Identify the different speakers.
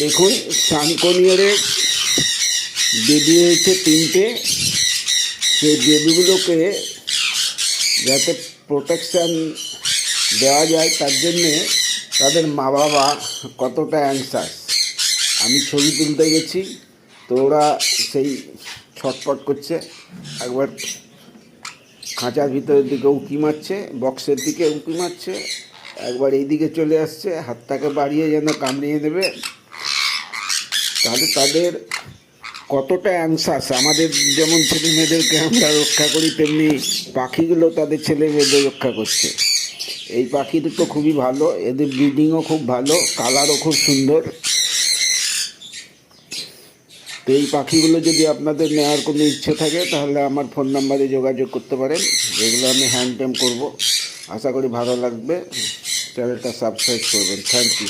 Speaker 1: দেখুন, সানকোনিয়ারের বেবি হয়েছে 3টে। সেই বেবিগুলোকে যাতে প্রোটেকশান দেওয়া যায় তার জন্যে তাদের মা বাবা কতটা অ্যাংসাস। আমি ছবি তুলতে গেছি, তো ওরা সেই ছটফট করছে, একবার খাঁচার ভিতরের দিকে উঁকি মারছে, বক্সের দিকে উঁকি মারছে, একবার এই দিকে চলে আসছে, হাতটাকে বাড়িয়ে যেন কামড়িয়ে দেবে। তাহলে তাদের কতটা অ্যাংসাস। আমাদের যেমন ছেলে মেয়েদেরকে আমরা রক্ষা করি, তেমনি পাখিগুলো তাদের ছেলে মেয়েদের রক্ষা করছে। এই পাখি দুটো খুবই ভালো, এদের ব্রিডিংও খুব ভালো, কালারও খুব সুন্দর। তো এই পাখিগুলো যদি আপনাদের নেওয়ার কোনো ইচ্ছে থাকে তাহলে আমার ফোন নাম্বারে যোগাযোগ করতে পারেন। এগুলো আমি হ্যান্ড টেম করবো। আশা করি ভালো লাগবে। চ্যানেলটা সাবস্ক্রাইব করবেন। Thank you.